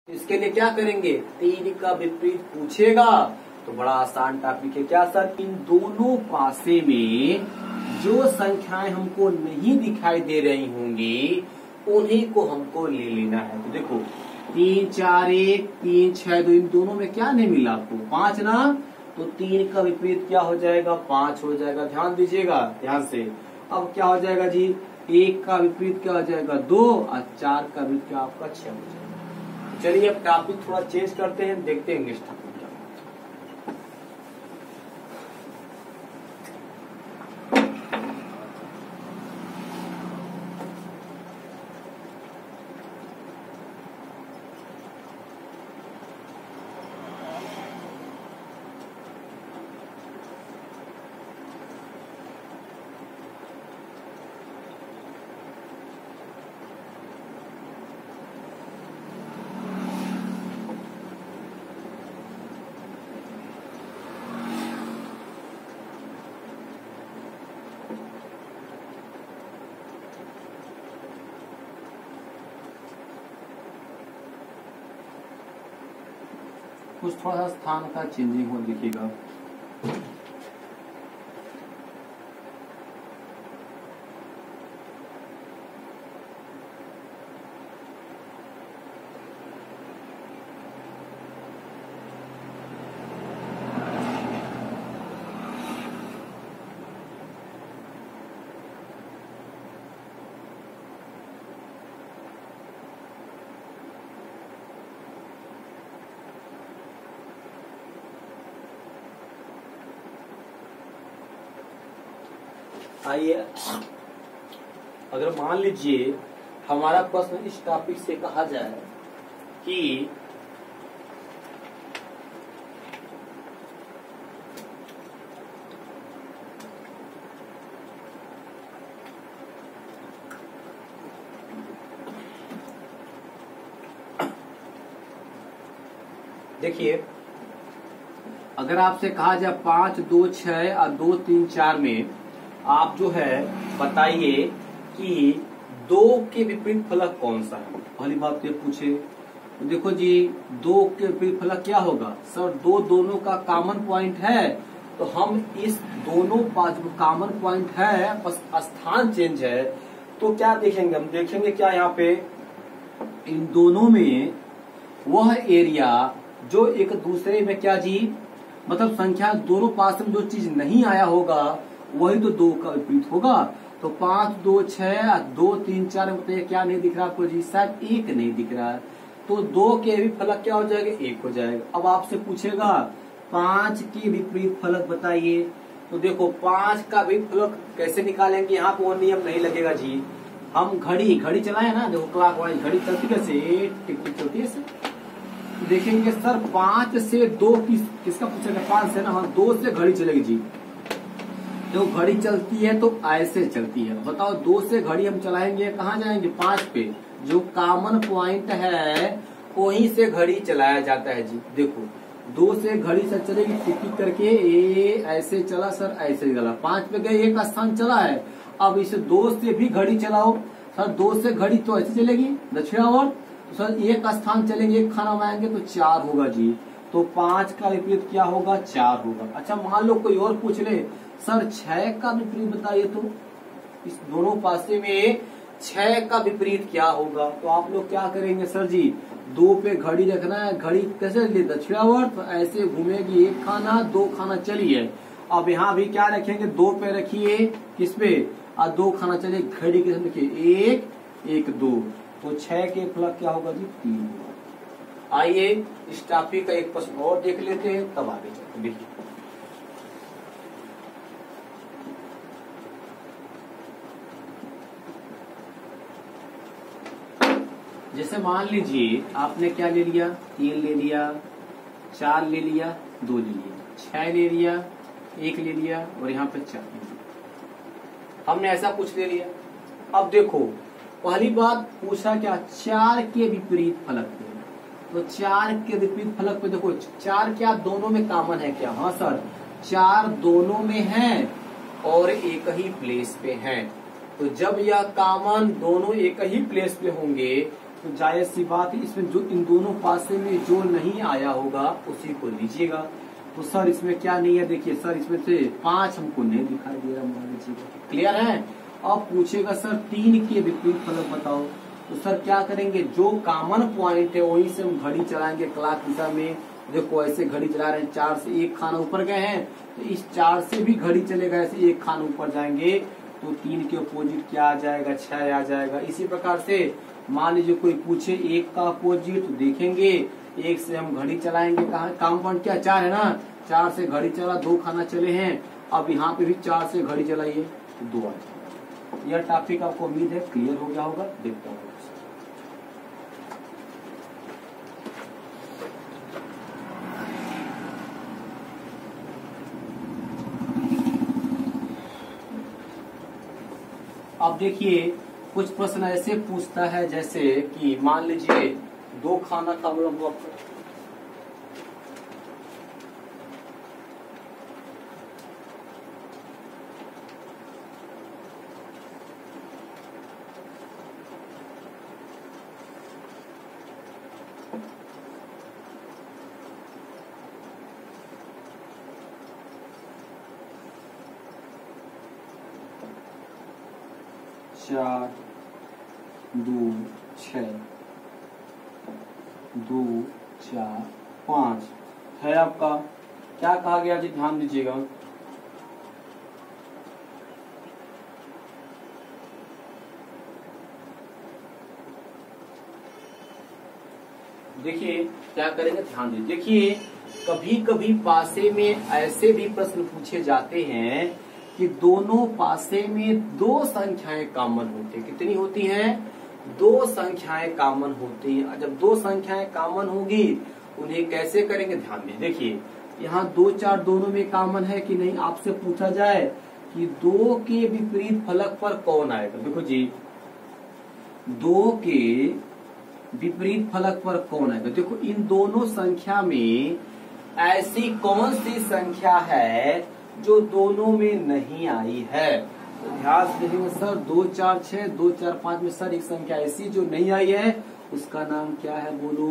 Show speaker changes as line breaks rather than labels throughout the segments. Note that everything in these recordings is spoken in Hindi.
इसके लिए क्या करेंगे, 3 का विपरीत पूछेगा तो बड़ा आसान टॉपिक है। क्या सर, इन दोनों पासे में जो संख्याएं हमको नहीं दिखाई दे रही होंगी उन्हीं को हमको ले लेना है। तो देखो 3 4 1 3 6 2, इन दोनों में क्या नहीं मिला आपको, 5 ना, तो 3 का विपरीत क्या हो जाएगा, 5 हो जाएगा। ध्यान दीजिएगा ध्यान से। अब क्या हो जाएगा जी, 1 का विपरीत क्या हो जाएगा 2 और 4 का विपरीत क्या आपका 6 हो जाएगा। चलिए अब टॉपिक थोड़ा चेंज करते हैं, देखते हैं नेक्स्ट टॉपिक क्या। कुछ थोड़ा सा स्थान का चेंजिंग हो दिखेगा। आइए, अगर मान लीजिए हमारा प्रश्न इस टॉपिक से कहा जाए कि देखिए, अगर आपसे कहा जाए 5 2 6 और 2 3 4 में आप जो है बताइए कि 2 के विपरीत फलक कौन सा है। पहली बात ये पूछे तो देखो जी, 2 के विपरीत फलक क्या होगा सर, 2 दोनों का कॉमन पॉइंट है, तो हम इस दोनों कॉमन पॉइंट है बस स्थान चेंज है, तो क्या देखेंगे, हम देखेंगे क्या यहाँ पे इन दोनों में वह एरिया जो एक दूसरे में क्या जी, मतलब संख्या दोनों पास में जो चीज नहीं आया होगा वही तो 2 का विपरीत होगा। तो 5 2 6 2 3 4 बताइए क्या नहीं दिख रहा आपको जी, शायद 1 नहीं दिख रहा है, तो 2 के भी फलक क्या हो जाएगा, 1 हो जाएगा। अब आपसे पूछेगा 5 के विपरीत फलक बताइए, तो देखो 5 का भी फलक कैसे निकालेंगे, यहाँ पे वो नियम नहीं लगेगा जी। हम घड़ी चलाए ना, देखो क्लॉक वाइज घड़ी चलती कैसे, टिक टिक चलती है, देखेंगे सर 5 से 2 किसका पूछेगा, 5 से ना, हाँ 2 से घड़ी चलेगी जी। जो घड़ी चलती है तो ऐसे चलती है, बताओ 2 से घड़ी हम चलाएंगे कहाँ जाएंगे, 5 पे, जो कॉमन पॉइंट है वहीं से घड़ी चलाया जाता है जी। देखो 2 से घड़ी सर चलेगी टिक टिक करके, ऐसे चला सर, ऐसे चला, 5 पे गए, 1 स्थान चला है। अब इसे 2 से भी घड़ी चलाओ सर, 2 से घड़ी तो ऐसे चलेगी दक्षिणावर्त, तो सर 1 स्थान चलेंगे, 1 खाना बनाएंगे तो 4 होगा जी। तो 5 का विपरीत क्या होगा, 4 होगा। अच्छा मान लो कोई और पूछ ले सर 6 का विपरीत बताइए, तो इस दोनों पासे में 6 का विपरीत क्या होगा, तो आप लोग क्या करेंगे सर जी, 2 पे घड़ी रखना है, घड़ी कैसे चली दक्षिणावर्त, तो ऐसे घूमेगी, 1 खाना 2 खाना चली है। अब यहाँ भी क्या रखेंगे, 2 पे रखिए, किस पे, और 2 खाना चले, घड़ी के देखिए 1 1 2, तो 6 के फलक क्या होगा जी, 3 होगा। आइए इस टॉपिक का एक प्रश्न और देख लेते हैं, तब आगे चलते। देखिए जैसे मान लीजिए आपने क्या ले लिया, 3 ले लिया, 4 ले लिया, 2 ले लिया, 6 ले लिया, 1 ले लिया और यहाँ पे 4 ले लिया, हमने ऐसा कुछ ले लिया। अब देखो पहली बात पूछा क्या, 4 के विपरीत फलक पे, तो 4 के विपरीत फलक पे देखो 4 क्या दोनों में कॉमन है क्या, हाँ सर 4 दोनों में है और एक ही प्लेस पे है। तो जब यह कॉमन दोनों एक ही प्लेस पे होंगे तो जायज सी बात है इसमें जो इन दोनों पासे में जो नहीं आया होगा उसी को लीजिएगा। तो सर इसमें क्या नहीं है, देखिए सर इसमें से 5 हमको नहीं दिखाई दे रहा, मान लीजिएगा। क्लियर है। अब पूछेगा सर 3 के विपरीत फलक बताओ। तो सर क्या करेंगे, जो कॉमन पॉइंट है वहीं से हम घड़ी चलाएंगे क्लॉक दिशा में। देखो ऐसे घड़ी चला रहे हैं, 4 से 1 खाना ऊपर गए हैं, तो इस 4 से भी घड़ी चलेगा, ऐसे 1 खाना ऊपर जाएंगे तो 3 के अपोजिट क्या आ जाएगा, 6 आ जाएगा। इसी प्रकार से मान लीजिए कोई पूछे 1 का अपोजिट, तो देखेंगे 1 से हम घड़ी चलाएंगे, कहा काम पॉइंट क्या 4 है ना, 4 से घड़ी चला, 2 खाना चले हैं। अब यहाँ पे भी 4 से घड़ी चलाइए तो 2 आ जाएगा। यह टॉपिक आपको उम्मीद है क्लियर हो गया होगा। देखता हूँ अब देखिए कुछ प्रश्न ऐसे पूछता है जैसे कि मान लीजिए 2 खाना का मतलब 4 2 6 2 4 5 है आपका। क्या कहा गया जी, ध्यान दीजिएगा। देखिए क्या करेंगे, ध्यान दीजिए। देखिए कभी कभी पासे में ऐसे भी प्रश्न पूछे जाते हैं कि दोनों पासे में 2 संख्याएं कॉमन होती है। कितनी होती हैं, 2 संख्याएं कॉमन होती हैं। जब 2 संख्याएं कॉमन होगी उन्हें कैसे करेंगे, ध्यान दीजिए। देखिए यहाँ 2 4 दोनों में कॉमन है कि नहीं, आपसे पूछा जाए कि 2 के विपरीत फलक पर कौन आएगा। देखो जी 2 के विपरीत फलक पर कौन आएगा। देखो इन दोनों संख्या में ऐसी कौन सी संख्या है जो दोनों में नहीं आई है। तो ध्यान से देखेंगे सर 2 4 6 2 4 5 में सर एक संख्या ऐसी जो नहीं आई है, उसका नाम क्या है बोलो।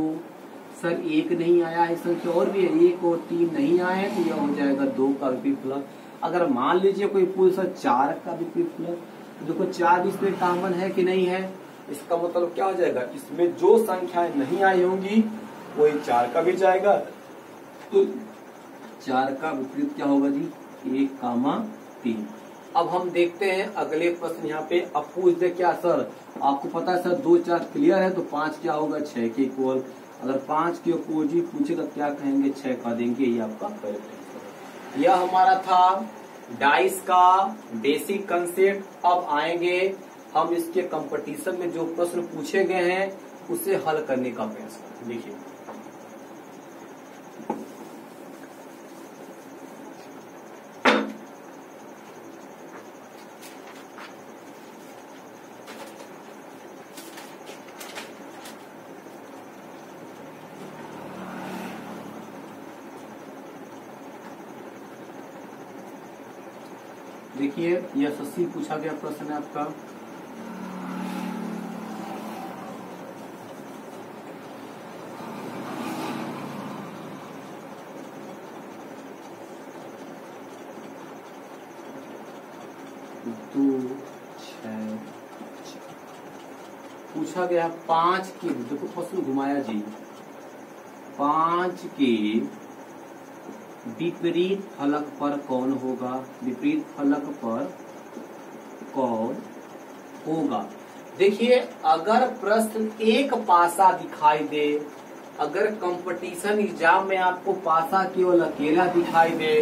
सर 1 नहीं आया है, संख्या और भी है, 1 और 3 नहीं आए हैं, तो यह हो जाएगा 2 का विपरीत फलक। अगर मान लीजिए कोई पूछे 4 का विपरीत फलक, तो देखो 4 इसमें कॉमन है कि नहीं है, इसका मतलब क्या हो जाएगा, इसमें जो संख्याएं नहीं आई होंगी वही 4 का भी जाएगा। तो 4 का विपरीत क्या होगा जी, 1 3। अब हम देखते हैं अगले प्रश्न यहाँ पे। अब पूछ दे क्या सर, आपको पता है सर 2 4 क्लियर है, तो 5 क्या होगा 6 के इक्वल। अगर 5 के अपोजिट पूछेगा क्या कहेंगे, 6 का देंगे। ये आपका करेक्ट आंसर। यह हमारा था डाइस का बेसिक कंसेप्ट। अब आएंगे हम इसके कंपटीशन में जो प्रश्न पूछे गए हैं उसे हल करने का प्रयास करें। देखिए देखिए यह SSC पूछा गया प्रश्न है आपका। पूछा गया 5 के, देखो प्रश्न घुमाया जी, 5 के विपरीत फलक पर कौन होगा, विपरीत फलक पर कौन होगा। देखिए अगर प्रश्न एक पासा दिखाई दे, अगर कंपटीशन एग्जाम में आपको पासा केवल अकेला दिखाई दे,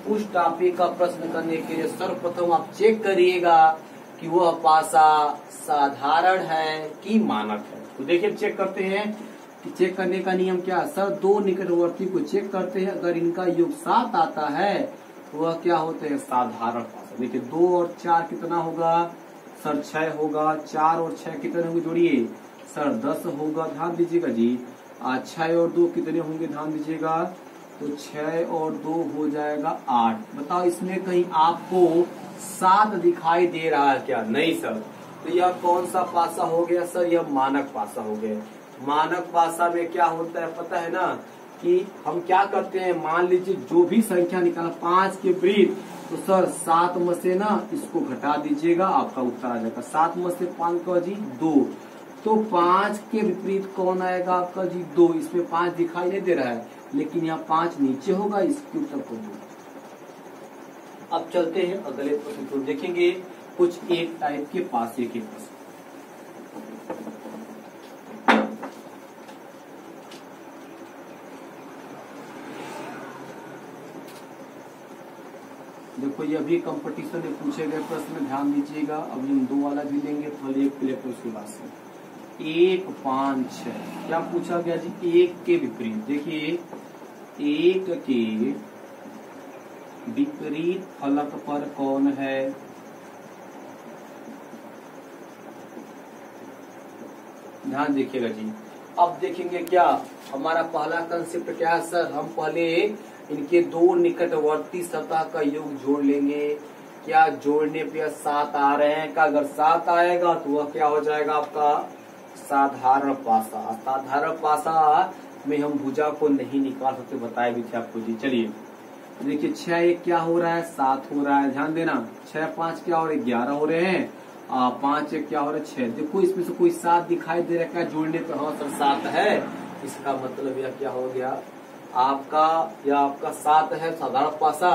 उस टॉपिक का प्रश्न करने के लिए सर्वप्रथम आप चेक करिएगा कि वह पासा साधारण है कि मानक है। तो देखिए चेक करते हैं कि चेक करने का नियम क्या है। सर 2 निकटवर्ती को चेक करते हैं, अगर इनका योग 7 आता है तो वह क्या होते हैं, साधारण पासा। देखिए 2 और 4 कितना होगा सर, 6 होगा। 4 और 6 कितने होंगे जोड़िए सर, 10 होगा। ध्यान दीजिएगा जी। 6 और 2 कितने होंगे, ध्यान दीजिएगा। तो 6 और 2 हो जाएगा 8। बताओ इसमें कहीं आपको 7 दिखाई दे रहा है क्या, नहीं सर। तो यह कौन सा पासा हो गया सर? यह मानक पासा हो गया। मानक पासा में क्या होता है पता है ना, कि हम क्या करते हैं, मान लीजिए जो भी संख्या निकाला 5 के विपरीत, तो सर 7 में से ना इसको घटा दीजिएगा, आपका उत्तर आ जाएगा। 7 में से 5 का जी 2, तो 5 के विपरीत कौन आएगा आपका जी 2। इसमें 5 दिखाई नहीं दे रहा है, लेकिन यहाँ 5 नीचे होगा, इसके उत्तर को 2। अब चलते हैं अगले प्रश्न को, देखेंगे कुछ एक टाइप के पासे के प्रश्न। देखो ये अभी कंपटीशन में पूछे गए प्रश्न, ध्यान दीजिएगा। अभी हम 2 वाला भी लेंगे, पहले एक प्ले पर उसके बाद से 1, 5, 6 क्या पूछा गया जी? 1 के विपरीत। देखिए 1 के विपरीत फलक पर कौन है? ध्यान देखिएगा जी। अब देखेंगे क्या हमारा पहला कंसेप्ट क्या है सर, हम पहले इनके 2 निकटवर्ती सतह का योग जोड़ लेंगे। क्या जोड़ने पे 7 आ रहे हैं का? अगर 7 आएगा तो वह क्या हो जाएगा आपका साधारण पासा। साधारण पासा में हम भुजा को नहीं निकाल सकते, बताए भी थे आपको जी। चलिए देखिए 6 1 क्या हो रहा है? 7 हो रहा है, ध्यान देना। 6 5 क्या हो रहे? 11 हो रहे हैं। 5 1 क्या हो रहा है? 6। देखो इसमें से कोई 7 दिखाई दे रहा है जोड़ने पे? हाँ सर 7 है। इसका मतलब यह क्या हो गया आपका, या आपका 7 है साधारण पासा।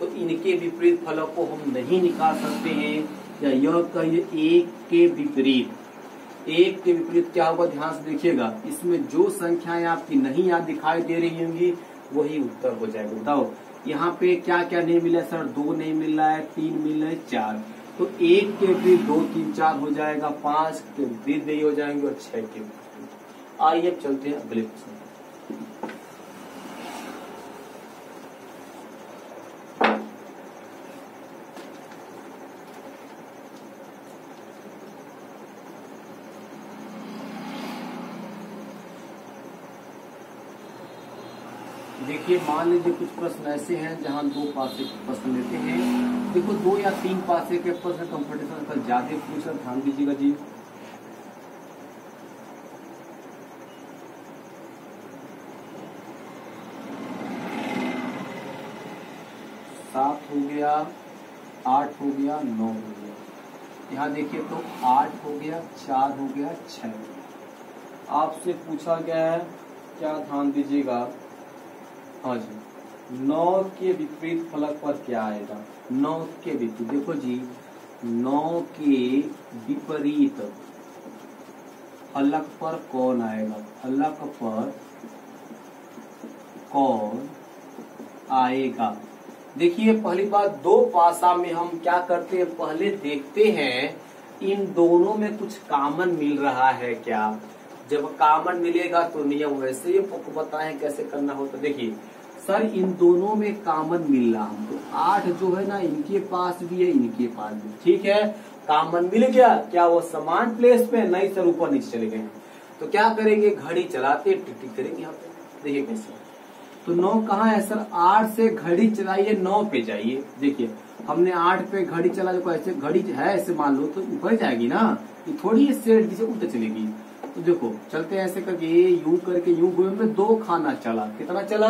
तो इनके विपरीत फलक को हम नहीं निकाल सकते हैं, या यह कहिए 1 के विपरीत। 1 के विपरीत क्या होगा? ध्यान से देखिएगा, इसमें जो संख्याएं आपकी नहीं यहाँ दिखाई दे रही होंगी वही उत्तर हो जाएगा। बताओ यहाँ पे क्या क्या नहीं मिला सर? 2 नहीं मिल रहा है, 3 मिल रहा है, 4। तो 1 के विपरीत 2 3 4 हो जाएगा, 5 के विपरीत नहीं हो जाएंगे, और 6 के विपरीत। आइए चलते हैं अगले प्रश्न। देखिए मान लीजिए कुछ प्रश्न ऐसे हैं जहां 2 पासे के प्रश्न लेते हैं। देखो 2 या 3 पासे के प्रश्न कंपटीशन का ज्यादा पूछ रहा, ध्यान दीजिएगा जी। सात हो गया, 8 हो गया, 9 हो गया। यहाँ देखिए तो 8 हो गया, 4 हो गया, 6 हो गया। आपसे पूछा गया है क्या? ध्यान दीजिएगा। हाँ जी, 9 के विपरीत फलक पर क्या आएगा? 9 के विपरीत देखो जी, 9 के विपरीत फलक पर कौन आएगा? फलक पर कौन आएगा? देखिए पहली बात, 2 पासा में हम क्या करते हैं, पहले देखते हैं इन दोनों में कुछ कॉमन मिल रहा है क्या। जब कॉमन मिलेगा तो नियम वैसे ही आपको बताएं कैसे करना होता। देखिए सर इन दोनों में कॉमन मिल रहा हमको, 8 जो है ना इनके पास भी है, इनके पास भी, ठीक है। कॉमन मिल गया, क्या वो समान प्लेस पे? नहीं सर, ऊपर नीचे चले गए। तो क्या करेंगे, घड़ी चलाते टिक टिक करेंगे यहाँ पे। देखिए कैसे, तो 9 कहाँ है सर? 8 से घड़ी चलाइए, 9 पे जाइए। देखिए हमने 8 पे घड़ी चला, देखो ऐसे घड़ी है ऐसे मान लो तो ऊपर जाएगी ना, ये थोड़ी सेट से उल्टे चलेगी। तो देखो चलते ऐसे करके, यूं करके यूं हुए में 2 खाना चला। कितना चला?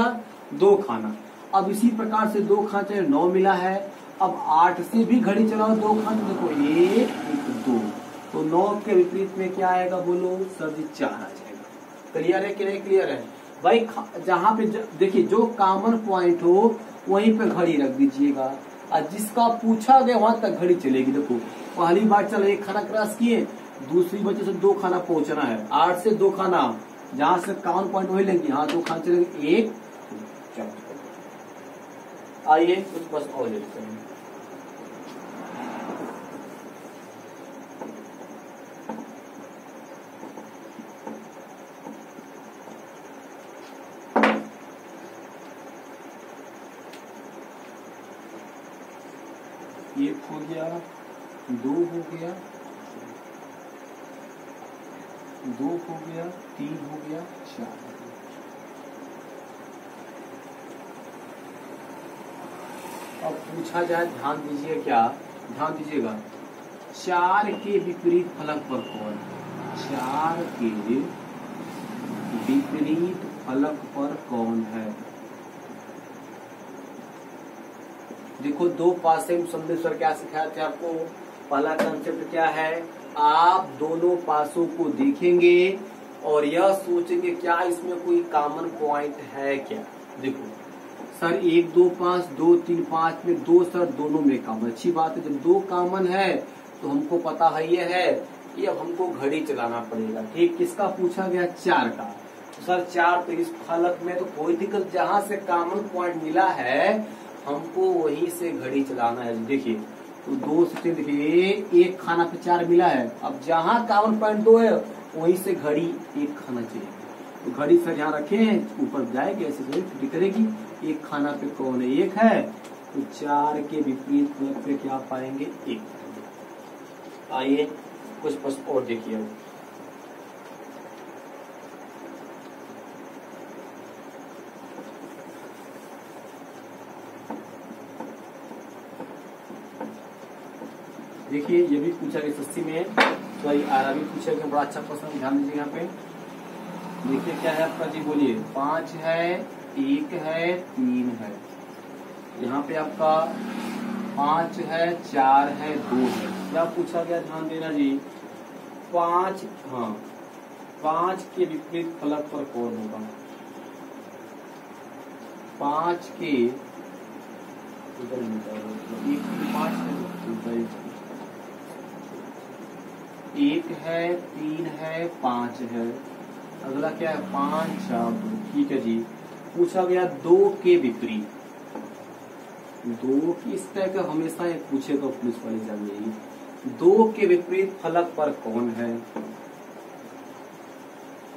2 खाना। अब इसी प्रकार से 2 खाना चले, 9 मिला है। अब 8 से भी घड़ी चलाओ 2 खाना, देखो 1 2। तो 9 के विपरीत में क्या आएगा बोलो सर जी? 4 आ जाएगा। क्लियर है कि नहीं क्लियर है भाई? जहाँ पे देखिए जो कॉमन पॉइंट हो वहीं पे घड़ी रख दीजिएगा, और जिसका पूछा गया वहां तक घड़ी चलेगी। देखो पहली बार चलो 1 खाना क्रॉस किए, दूसरी वजह से 2 खाना पहुंचना है। 8 से 2 खाना, जहां से कॉमन पॉइंट वही लेंगे, हाँ 2 खाना चलेंगे, 1 2। आइए कुछ प्रश्न और लेते हैं। एक हो गया, 2 हो गया, 2 हो गया, 3 हो गया, 4 हो गया। अब पूछा जाए, ध्यान दीजिए, क्या ध्यान दीजिएगा, 4 के विपरीत फलक पर कौन है? 4 के विपरीत फलक पर कौन है? देखो, 2 पासे संदेश्वर क्या सिखाया थे आपको? पहला कंसेप्ट क्या है? आप दोनों पासों को देखेंगे और यह सोचेंगे क्या इसमें कोई कॉमन पॉइंट है क्या। देखो सर 1 2 5 2 3 5 में 2 सर दोनों में कॉमन, अच्छी बात है। जब 2 कॉमन है तो हमको पता है ये है कि अब हमको घड़ी चलाना पड़ेगा। ठीक, किसका पूछा गया? 4 का। तो सर 4 तो इस फलक में तो कोई दिक्कत, जहां से कॉमन पॉइंट मिला है हमको वहीं से घड़ी चलाना है। देखिए तो 2 से देखिए एक खाना पे 4 मिला है, अब जहां कॉमन पॉइंट 2 है वहीं से घड़ी 1 खाना चाहिए। तो घड़ी सर यहाँ रखे हैं, ऊपर जाएगी ऐसे छुट्टी करेगी, 1 खाना पे कौन है? 1 है। तो 4 के विपरीत फलक पे क्या पाएंगे? 1। आइए कुछ प्रश्न और देखिए। देखिए ये भी पूछा गया एसएससी में, सॉरी आरआर भी पूछा गया, बड़ा अच्छा प्रश्न, ध्यान दीजिए यहाँ पे। देखिए क्या है आपका जी, बोलिए। 5 है, 1 है, 3 है। यहाँ पे आपका 5 है, 4 है, 2 है। क्या पूछा गया? ध्यान देना जी। 5, हाँ 5 के विपरीत फलक पर कौन होगा? 5 के 1 है, 3 है, 5 है। अगला क्या है? 5 4 2। ठीक है जी। पूछा गया 2 के विपरीत। 2 की इस तरह का हमेशा एक पूछेगा पुलिस वाले एग्जाम में। 2 के विपरीत फलक पर कौन है?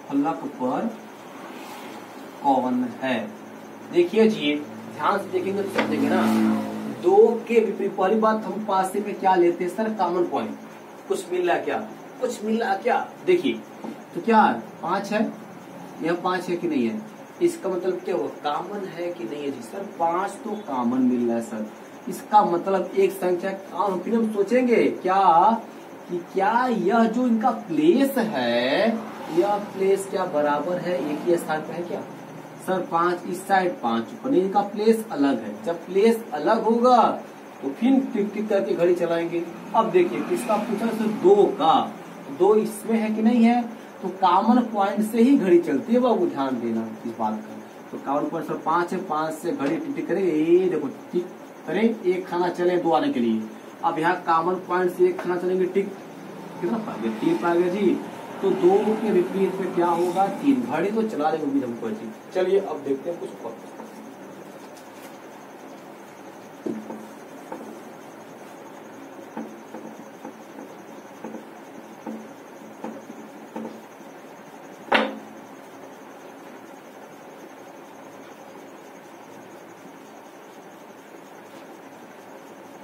फलक पर कौन है? देखिए जी, ध्यान से देखेंगे तो समझेंगे ना। 2 के विपरीत, पहली बात हम पासे में क्या लेते हैं सर? Common point. कुछ मिल रहा क्या? कुछ मिल रहा क्या? देखिए तो क्या 5 है, यह 5 है कि नहीं है? इसका मतलब क्या हुआ? कॉमन है कि नहीं है जी? सर 5 तो कॉमन मिल रहा है सर, इसका मतलब एक संख्या कॉमन। फिर हम सोचेंगे क्या कि क्या यह जो इनका प्लेस है, यह प्लेस क्या बराबर है, एक ही स्थान पे है क्या? सर 5 इस साइड, 5 ऊपर, इनका प्लेस अलग है। जब प्लेस अलग होगा तो फिर टिक टिक करके घड़ी चलाएंगे। अब देखिए किसका पूछा? सर 2 का। 2 इसमें है कि नहीं है? तो कॉमन पॉइंट से ही घड़ी चलती है बाबू, ध्यान देना इस बात का। तो कॉमन पॉइंट सर 5 है, 5 से घड़ी टिक टिक करेंगे, ये देखो टिक करें, 1 खाना चले 2 आने के लिए। अब यहाँ कॉमन पॉइंट से 1 खाना चलेंगे, टिक कितना पा गया? 3 पा गया जी। तो 2 के विपरीत में क्या होगा? 3। घड़ी तो चला रहे उम्मीद हमको जी। चलिए अब देखते हैं कुछ और।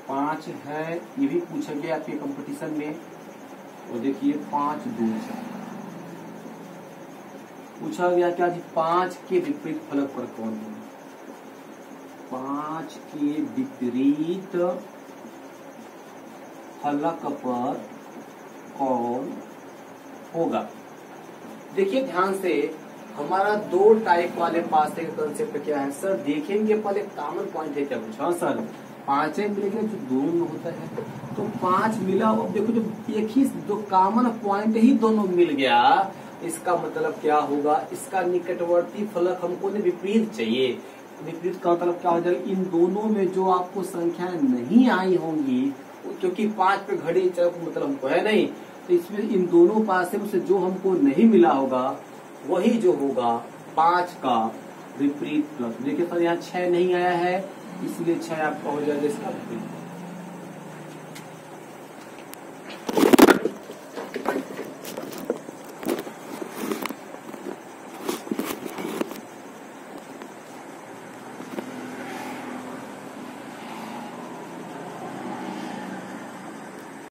पांच है, ये भी पूछा गया आपके कंपटीशन में। और देखिए 5 2 4 पूछा गया क्या जी? 5 के विपरीत फलक पर कौन है? 5 के विपरीत फलक पर कौन होगा? देखिए ध्यान से, हमारा 2 टाइप वाले पासे का कंसेप्ट क्या है सर? देखेंगे पहले कॉमन पॉइंट है क्या कुछ। हाँ सर 5 मिलेगा जो 2 में होता है, तो 5 मिला। अब देखो जब एक ही 2 कॉमन पॉइंट ही दोनों मिल गया, इसका मतलब क्या होगा? इसका निकटवर्ती फलक हमको विपरीत चाहिए। विपरीत का मतलब क्या हो जाएगा? इन दोनों में जो आपको संख्याएं नहीं आई होंगी, क्योंकि 5 पे घड़ी चल मतलब हमको है नहीं, तो इसमें इन दोनों पासे में से जो हमको नहीं मिला होगा वही जो होगा 5 का विपरीत फलक। देखिए सर यहाँ 6 नहीं आया है, इसलिए 6 आपका हो जाएगा इसका विपरीत।